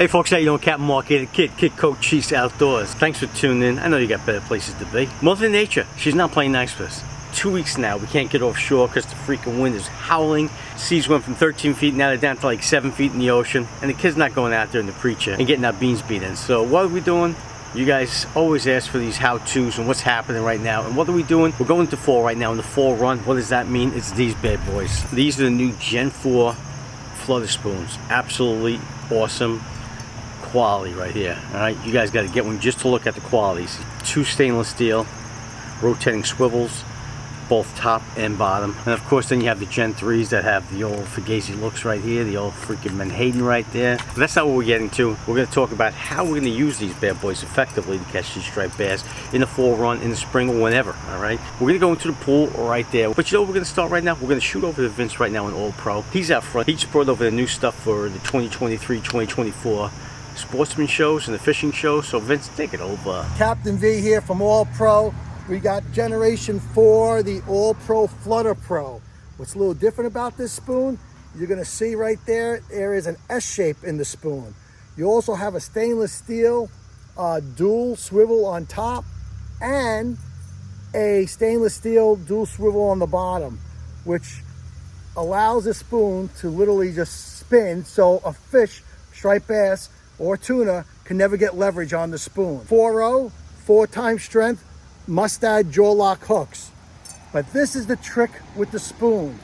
Hey folks, how you doing? Captain Mark here, the Kid Coach Chiefs Outdoors. Thanks for tuning in. I know you got better places to be. Mother Nature, she's not playing nice with us. 2 weeks now, we can't get offshore because the freaking wind is howling. Seas went from 13 feet, now they're down to like 7 feet in the ocean. And the kid's not going out there in the preacher and getting our beans beat in. So what are we doing? You guys always ask for these how-tos and what's happening right now. And what are we doing? We're going to fall right now in the fall run. What does that mean? It's these bad boys. These are the new Gen 4 Flutter spoons. Absolutely awesome quality right here. All right, you guys got to get one just to look at the qualities. 2 stainless steel rotating swivels, both top and bottom. And of course then you have the Gen 3s that have the old Fugazi looks right here, the old freaking Menhaden right there. But that's not what we're getting to. We're going to talk about how we're going to use these bad boys effectively to catch these striped bass in the fall run, in the spring, or whenever. All right, we're going to go into the pool right there. But you know what we're going to start right now? We're going to shoot over to Vince right now in All Pro. He's out front. He just brought over the new stuff for the 2023-2024 sportsman shows and the fishing shows. So Vince, take it over. Captain V here from All Pro. We got Generation 4, the All Pro Flutter Pro. What's a little different about this spoon, you're gonna see right there, there is an S shape in the spoon. You also have a stainless steel dual swivel on top and a stainless steel dual swivel on the bottom, which allows the spoon to literally just spin so a fish, striped bass or tuna, can never get leverage on the spoon. 4-0, 4-time strength, mustad jaw lock hooks. But this is the trick with the spoon.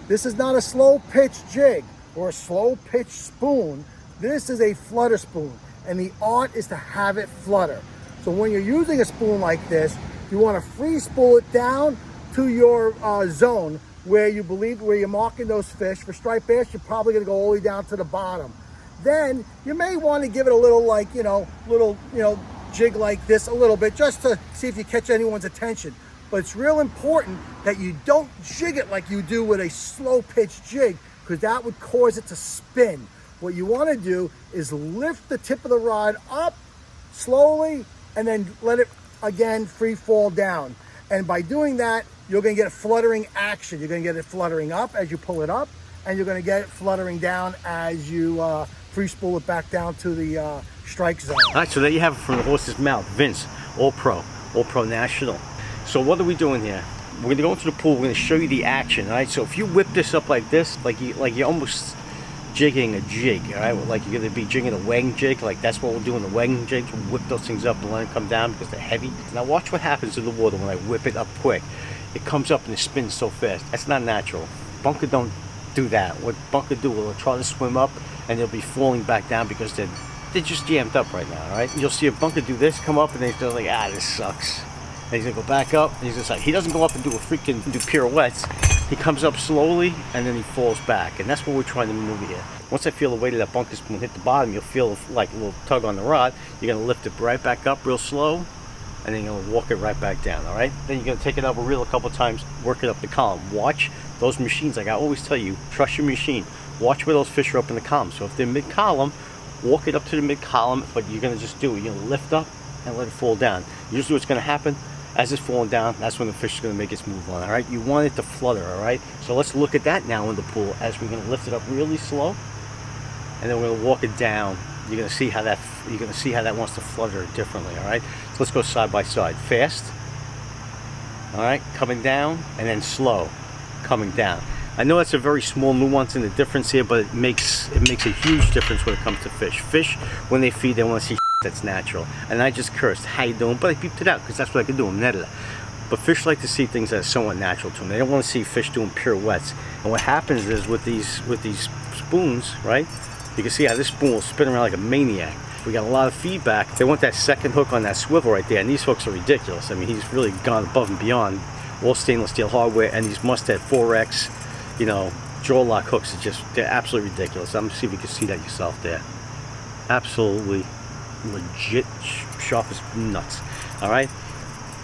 This is not a slow pitch jig or a slow pitch spoon. This is a flutter spoon, and the art is to have it flutter. So when you're using a spoon like this, you want to free spool it down to your zone where you believe, where you're marking those fish. For striped bass, you're probably going to go all the way down to the bottom. Then you may want to give it a little, like, jig like this a little bit, just to see if you catch anyone's attention. But it's real important that you don't jig it like you do with a slow pitch jig, because that would cause it to spin. What you want to do is lift the tip of the rod up slowly and then let it again free fall down. And by doing that, you're going to get a fluttering action. You're going to get it fluttering up as you pull it up, and you're going to get it fluttering down as you free spool it back down to the strike zone. All right, so there you have it from the horse's mouth. Vince, All Pro National. So what are we doing here? We're going to go into the pool. We're going to show you the action. All right, so if you whip this up like this, like you're almost jigging a jig. All right, like you're going to be jigging a wagon jig. Like that's what we'll do in the wagon jig. We'll whip those things up and let them come down because they're heavy. Now watch what happens to the water when I whip it up quick. It comes up and it spins so fast. That's not natural. Bunker don't do that. What bunker do, will try to swim up and they'll be falling back down because they're just jammed up right now. All right, you'll see a bunker do this, come up, and they're just like, this sucks. And he's gonna go back up. And he's just like, he doesn't go up and do pirouettes. He comes up slowly and then he falls back, and that's what we're trying to maneuver here. Once I feel the weight of that bunker spoon hit the bottom, you'll feel like a little tug on the rod. You're gonna lift it right back up real slow, and then you're gonna walk it right back down. All right, then you're gonna take it up a reel a couple times, work it up the column. Watch those machines. Like I always tell you, trust your machine. Watch where those fish are up in the column. So if they're mid-column, walk it up to the mid-column, but you're gonna just do it. You're gonna lift up and let it fall down. Usually what's gonna happen, as it's falling down, that's when the fish is gonna make its move on. All right, you want it to flutter. All right, so let's look at that now in the pool as we're gonna lift it up really slow, and then we're gonna walk it down. You're gonna see how that wants to flutter differently. All right, so let's go side by side. Fast, all right, coming down, and then slow, coming down. I know that's a very small nuance in the difference here, but it makes a huge difference when it comes to fish. Fish, when they feed, they want to see that's natural. And I just cursed, how you doing? But I beeped it out because that's what I can do. But fish like to see things that are somewhat natural to them. They don't want to see fish doing pirouettes. And what happens is with these spoons, right? You can see how this spoon will spin around like a maniac. We got a lot of feedback. They want that second hook on that swivel right there, and these hooks are ridiculous. I mean, he's really gone above and beyond. All stainless steel hardware, and these Mustad 4X, jaw lock hooks they're absolutely ridiculous. I'm gonna see if you can see that yourself there. Absolutely legit, sharp as nuts. All right,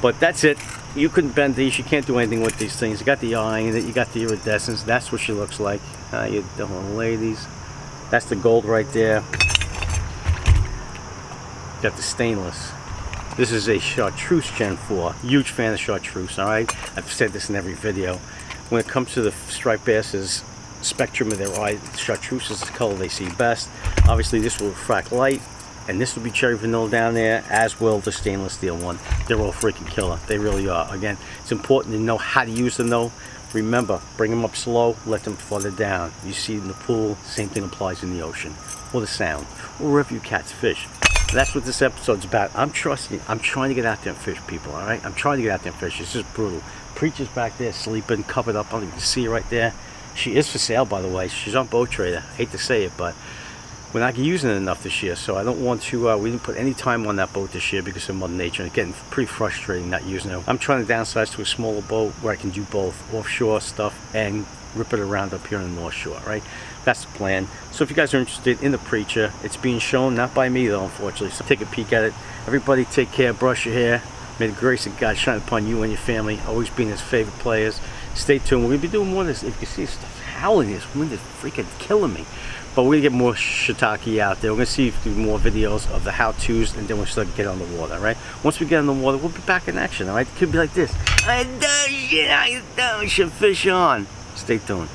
but that's it. You couldn't bend these. You can't do anything with these things. You got the eye in it. You got the iridescence. That's what she looks like. How you doing, ladies? That's the gold right there. Got the stainless. This is a chartreuse Gen 4. Huge fan of chartreuse. All right, I've said this in every video. When it comes to the striped basses, spectrum of their eye. Chartreuse is the color they see best. Obviously this will refract light, and this will be cherry vanilla down there, as will the stainless steel one. They're all freaking killer. They really are. Again, it's important to know how to use them though. Remember, bring them up slow, let them flutter down. You see in the pool, same thing applies in the ocean, or the sound, or wherever you catch fish. That's what this episode's about. I'm trying to get out there and fish, people, all right? I'm trying to get out there and fish. It's just brutal. Preacher's back there sleeping, covered up. I don't even see her right there. She is for sale, by the way. She's on Boat Trader. I hate to say it, but we're not using it enough this year, so I don't want to, we didn't put any time on that boat this year because of Mother Nature, and it's getting pretty frustrating not using it. I'm trying to downsize to a smaller boat where I can do both offshore stuff and rip it around up here on the North Shore, right? That's the plan. So if you guys are interested in the Preacher, it's being shown, not by me though, unfortunately, so take a peek at it. Everybody take care, brush your hair. May the grace of God shine upon you and your family, always being his favorite players. Stay tuned. We're going to be doing more of this. If you see stuff howling, this wind is freaking killing me. But we're going to get more shiitake out there. We're going to see if we do more videos of the how-tos, and then we'll start to get on the water, right? Once we get on the water, we'll be back in action, all right? It could be like this. I should fish on. Stay tuned.